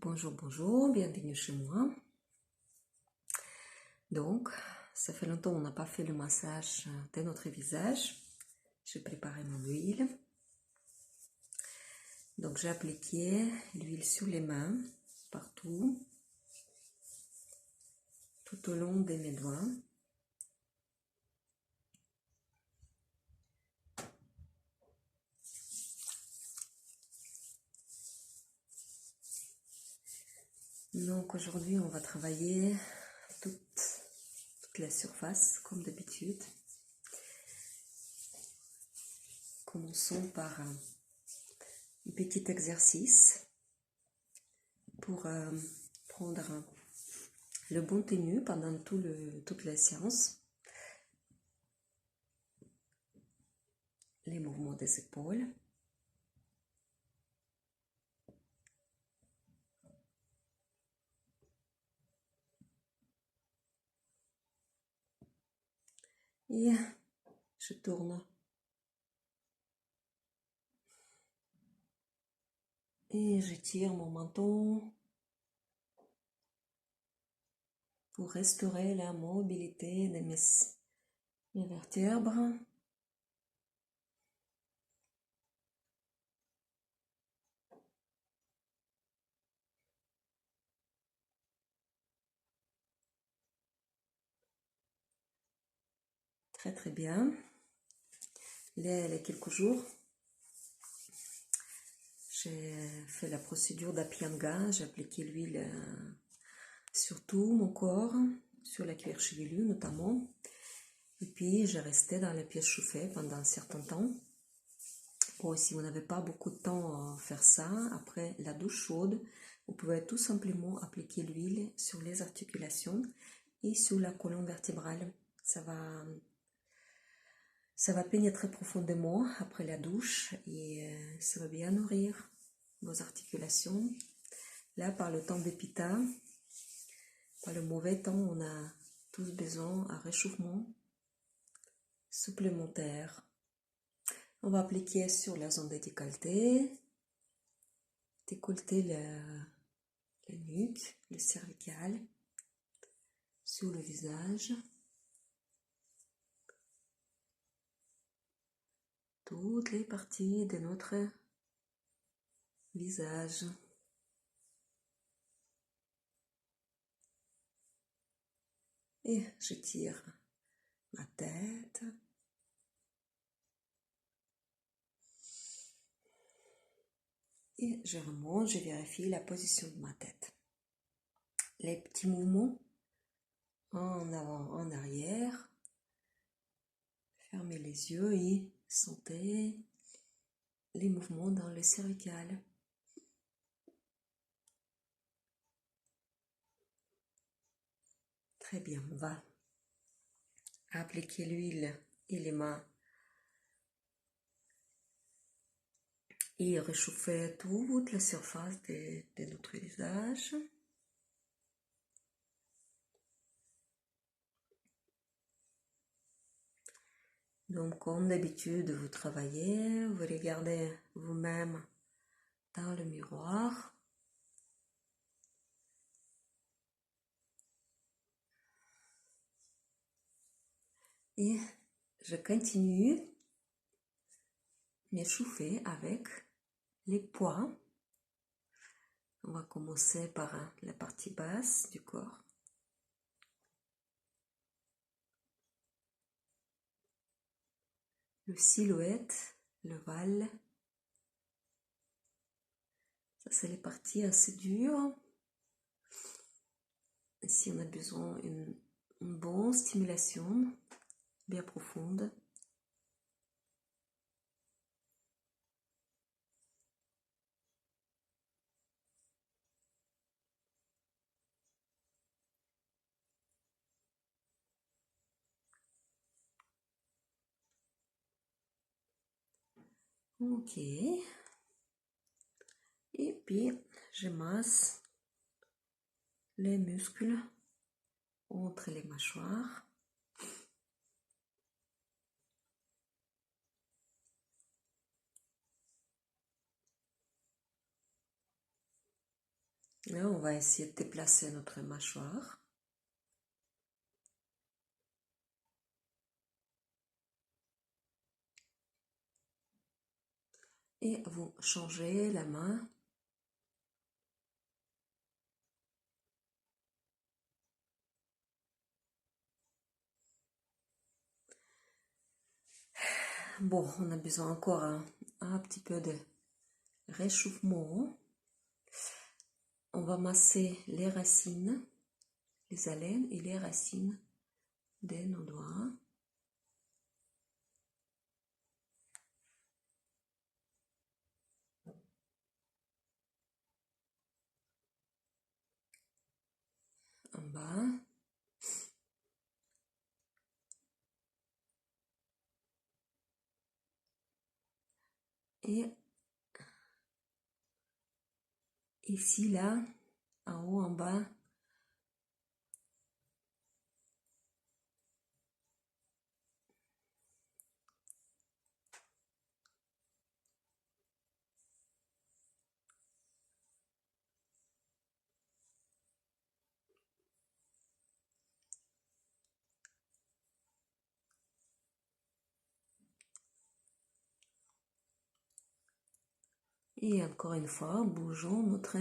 Bonjour, bonjour, bienvenue chez moi. Donc, ça fait longtemps qu'on n'a pas fait le massage de notre visage. J'ai préparé mon huile. Donc, j'ai appliqué l'huile sur les mains, partout, tout au long de mes doigts. Donc, aujourd'hui, on va travailler toute la surface, comme d'habitude. Commençons par un petit exercice pour prendre le bon tenue pendant toute la séance. Les mouvements des épaules. Et je tourne. Et je tire mon menton pour restaurer la mobilité de mes vertèbres. Très très bien. Les quelques jours, j'ai fait la procédure d'Apyanga. J'ai appliqué l'huile sur tout mon corps, sur la cuir chevelu notamment. Et puis, j'ai resté dans la pièce chauffée pendant un certain temps. Bon, si vous n'avez pas beaucoup de temps à faire ça, après la douche chaude, vous pouvez tout simplement appliquer l'huile sur les articulations et sur la colonne vertébrale. Ça va pénétrer profondément après la douche et ça va bien nourrir vos articulations. Là, par le temps d'épita, par le mauvais temps, on a tous besoin d'un réchauffement supplémentaire. On va appliquer sur la zone de décolleté, décolleter la nuque, le cervical, sur le visage, toutes les parties de notre visage. Et je tire ma tête. Et je remonte, je vérifie la position de ma tête. Les petits mouvements en avant, en arrière. Fermez les yeux et sentez les mouvements dans le cervical. Très bien, on va appliquer l'huile et les mains et réchauffer toute la surface de notre visage. Donc, comme d'habitude, vous travaillez, vous regardez vous-même dans le miroir. Et je continue m'échauffer avec les poids. On va commencer par la partie basse du corps. Le silhouette, le val. Ça, c'est les parties assez dures. Ici, on a besoin d'une bonne stimulation, bien profonde. Ok. Et puis, je masse les muscles entre les mâchoires. Là, on va essayer de déplacer notre mâchoire. Et vous changez la main. Bon, on a besoin encore un petit peu de réchauffement. On va masser les racines, les haleines et les racines de nos doigts. En bas. Et ici, là, en haut, en bas. Et encore une fois, bougeons notre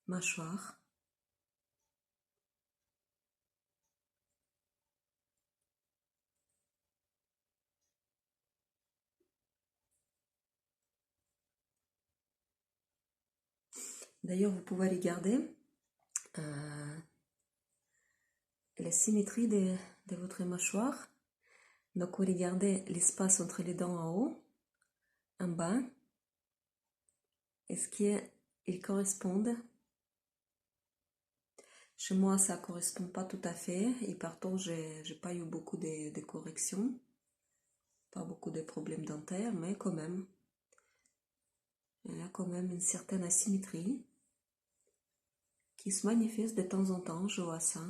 mâchoire. D'ailleurs, vous pouvez regarder la symétrie de votre mâchoire. Donc, vous regardez l'espace entre les dents en haut, en bas. Est-ce qu'ils correspondent? Chez moi, ça ne correspond pas tout à fait. Et partant, j'ai pas eu beaucoup de corrections. Pas beaucoup de problèmes dentaires, mais quand même. Il y a quand même une certaine asymétrie qui se manifeste de temps en temps, je vois ça.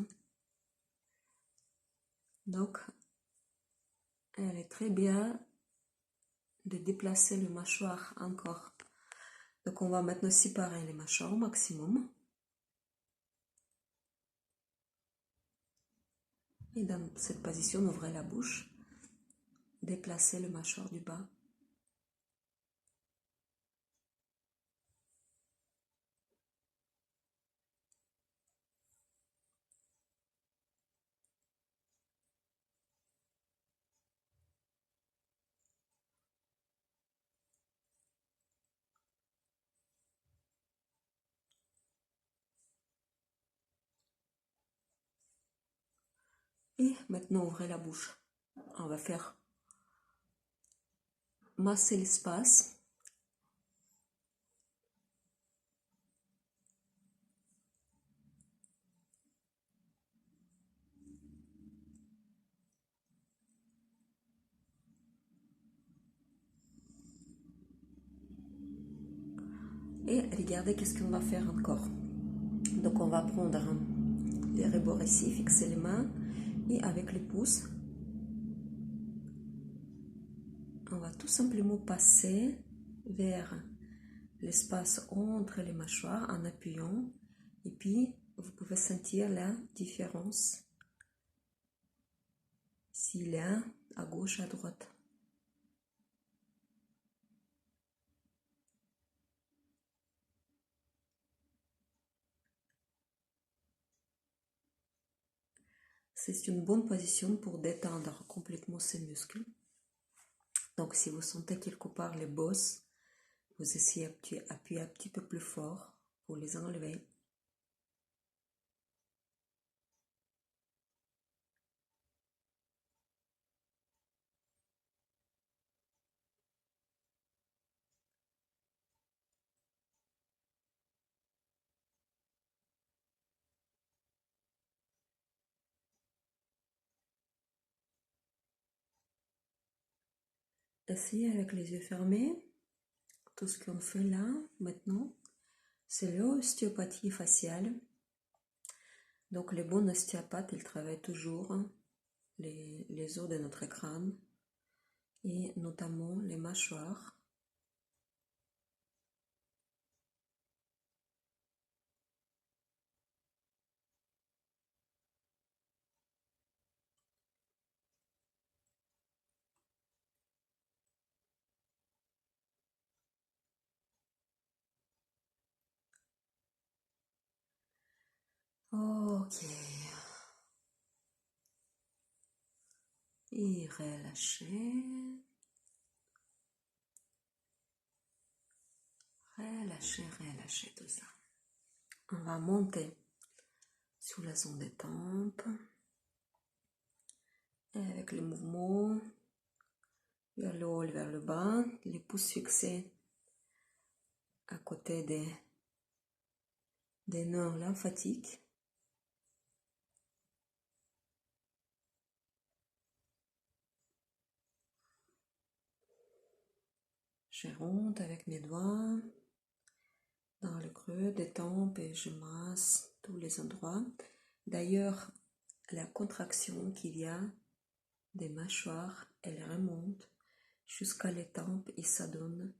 Donc, elle est très bien de déplacer le mâchoire encore. Donc, on va maintenant séparer les mâchoires au maximum. Et dans cette position, on ouvre la bouche. Déplacer le mâchoire du bas. Et maintenant, ouvrez la bouche. On va faire masser l'espace. Et regardez qu'est-ce qu'on va faire encore. Donc, on va prendre les rebords ici, fixer les mains. Et avec les pouces, on va tout simplement passer vers l'espace entre les mâchoires en appuyant. Et puis, vous pouvez sentir la différence s'il est à gauche, à droite. C'est une bonne position pour détendre complètement ces muscles. Donc, si vous sentez quelque part les bosses, vous essayez d'appuyer un petit peu plus fort pour les enlever. Essayez avec les yeux fermés. Tout ce qu'on fait là, maintenant, c'est l'ostéopathie faciale. Donc, les bons ostéopathes, ils travaillent toujours les os de notre crâne et notamment les mâchoires. Ok. Et relâchez. Relâchez tout ça. On va monter sur la zone des tempes. Et avec le mouvement vers le haut et vers le bas, les pouces fixés à côté des nœuds lymphatiques. Je remonte avec mes doigts dans le creux des tempes et je masse tous les endroits. D'ailleurs, la contraction qu'il y a des mâchoires, elle remonte jusqu'à les tempes et ça donne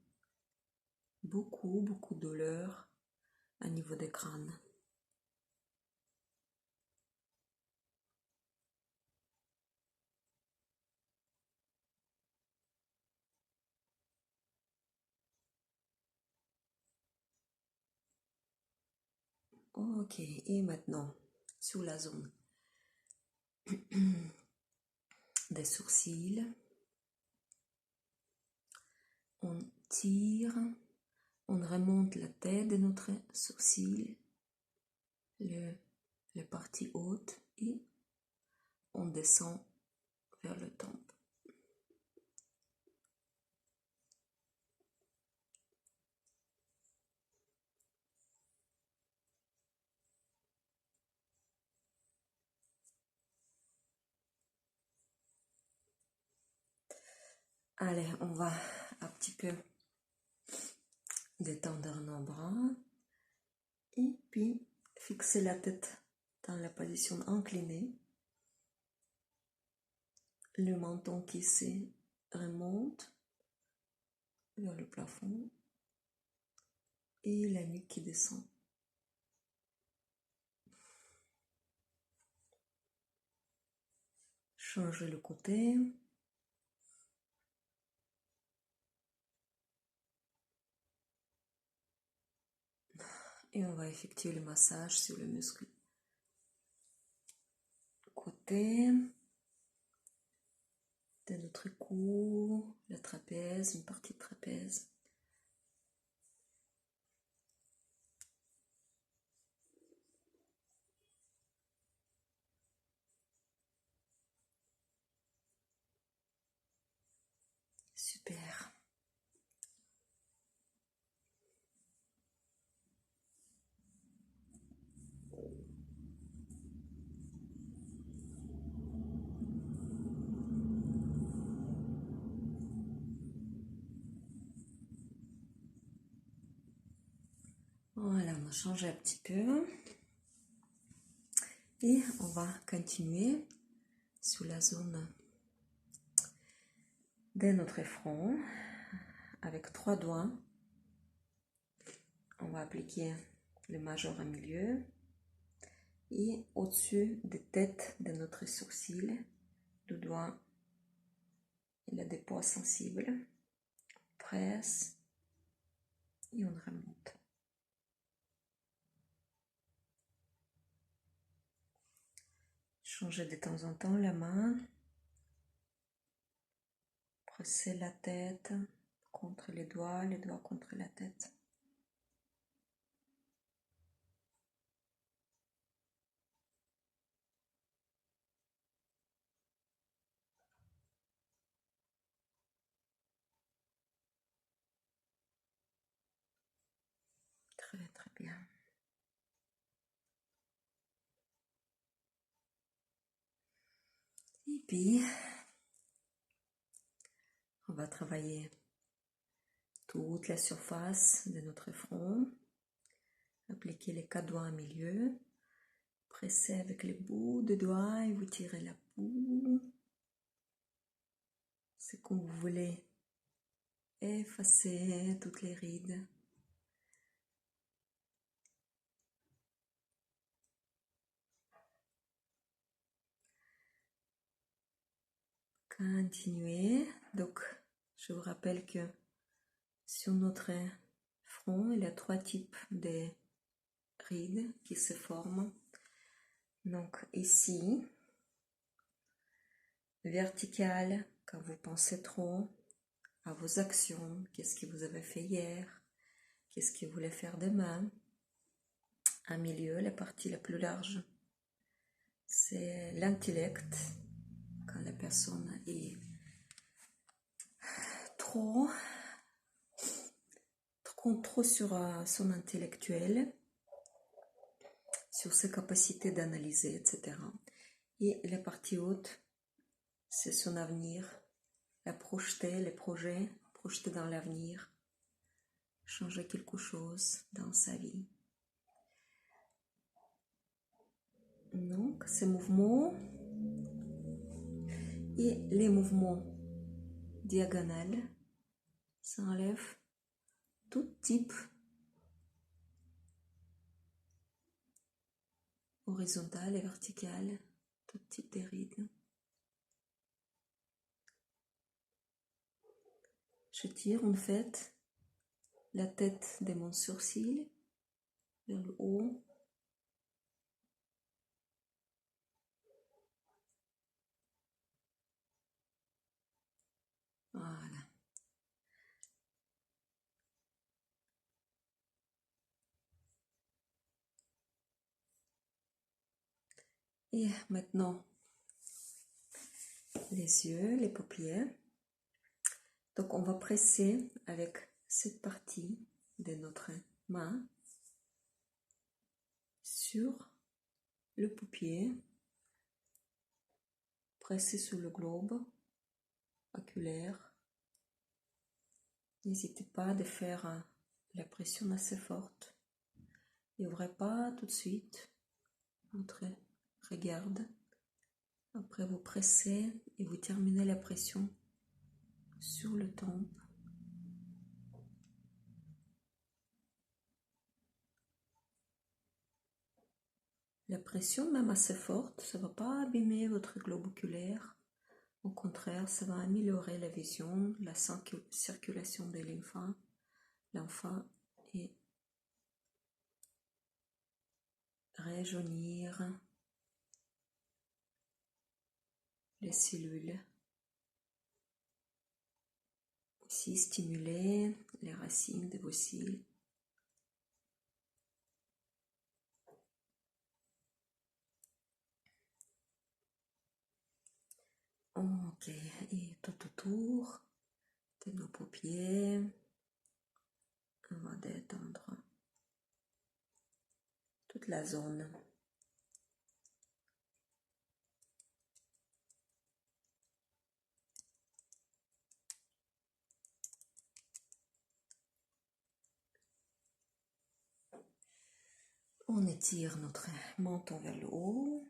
beaucoup de douleur à niveau des crânes. Ok, et maintenant, sur la zone des sourcils, on tire, on remonte la tête de notre sourcil, les parties hautes, et on descend vers le temple. Allez, on va un petit peu détendre nos bras et puis fixer la tête dans la position inclinée. Le menton qui se remonte vers le plafond et la nuque qui descend. Changer le côté. Et on va effectuer le massage sur le muscle. Côté de notre cou, le trapèze, une partie de trapèze. Super. Voilà, on va changer un petit peu. Et on va continuer sur la zone de notre front avec 3 doigts. On va appliquer le majeur au milieu et au-dessus des têtes de notre sourcil, le doigt il a des points sensibles. On presse et on remonte. Changer de temps en temps la main. Presser la tête contre les doigts contre la tête. Très bien. Et puis, on va travailler toute la surface de notre front. Appliquez les 4 doigts au milieu. Pressez avec les bouts de doigts et vous tirez la boue. C'est comme vous voulez effacer toutes les rides. Continuez. Donc, je vous rappelle que sur notre front, il y a 3 types de rides qui se forment. Donc ici, vertical, quand vous pensez trop à vos actions, qu'est-ce que vous avez fait hier, qu'est-ce que vous voulez faire demain. Un milieu, la partie la plus large, c'est l'intellect, quand la personne est trop sur son intellectuel, sur ses capacités d'analyser, etc. Et la partie haute, c'est son avenir, la projeter, les projets, projeter dans l'avenir, changer quelque chose dans sa vie. Donc, ces mouvements et les mouvements diagonales, ça enlève tout type horizontal et vertical, tout type de rides. Je tire en fait la tête de mon sourcil vers le haut. Voilà. Et maintenant, les yeux, les paupières. Donc, on va presser avec cette partie de notre main sur le paupier. Presser sur le globe oculaire. N'hésitez pas à faire la pression assez forte. N'ouvrez pas tout de suite votre regard. Après, vous pressez et vous terminez la pression sur le temple. La pression, même assez forte, ça ne va pas abîmer votre globe oculaire. Au contraire, ça va améliorer la vision, la circulation des lymphes et rajeunir les cellules. Aussi stimuler les racines de vos cils. Ok, et tout autour de nos paupières, on va détendre toute la zone. On étire notre menton vers le haut,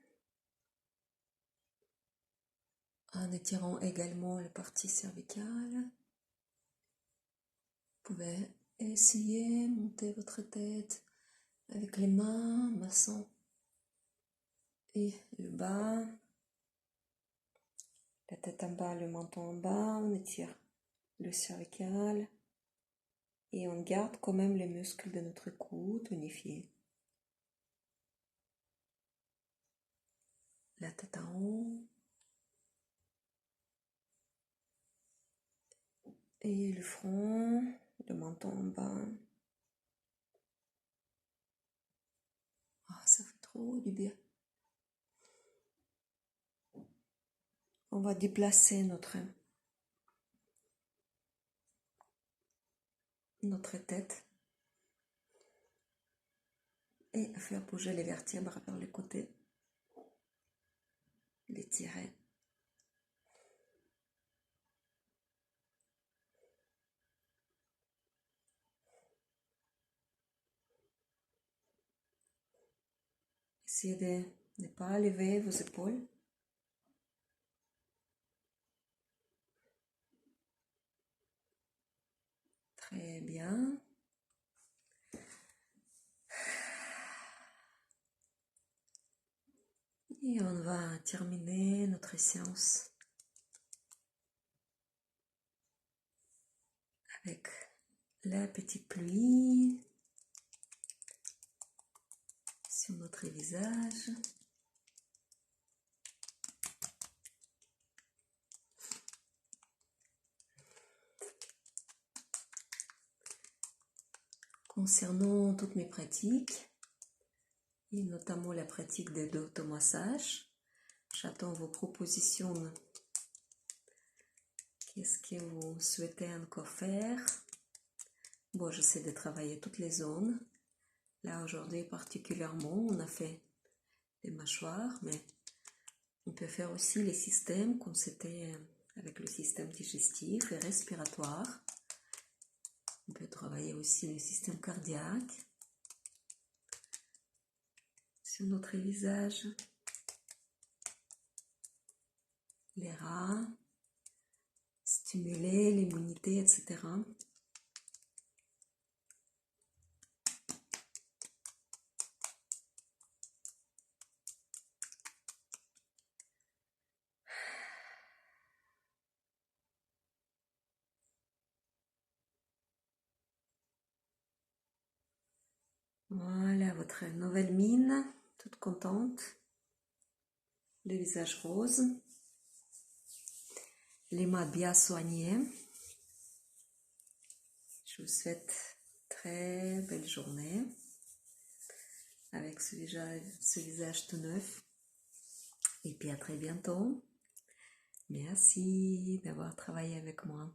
en étirant également la partie cervicale. Vous pouvez essayer de monter votre tête avec les mains, massant et le bas, la tête en bas, le menton en bas. On étire le cervical et on garde quand même les muscles de notre cou tonifiés. La tête en haut et le front, le menton en bas. Ah, ça fait trop du bien. On va déplacer notre tête et faire bouger les vertèbres vers les côtés. Les tirer. Essayez de ne pas lever vos épaules. Très bien. Et on va terminer notre séance avec la petite pluie sur notre visage. concernant toutes mes pratiques, et notamment la pratique de l'automassage. J'attends vos propositions. Qu'est-ce que vous souhaitez encore faire? Bon, j'essaie de travailler toutes les zones. Là, aujourd'hui particulièrement, on a fait les mâchoires, mais on peut faire aussi les systèmes, comme c'était avec le système digestif et respiratoire. On peut travailler aussi le système cardiaque sur notre visage, les reins, stimuler l'immunité, etc. Voilà votre nouvelle mine, toute contente, le visage rose, les mains bien soignées. Je vous souhaite très belle journée avec ce visage tout neuf. Et puis à très bientôt. Merci d'avoir travaillé avec moi.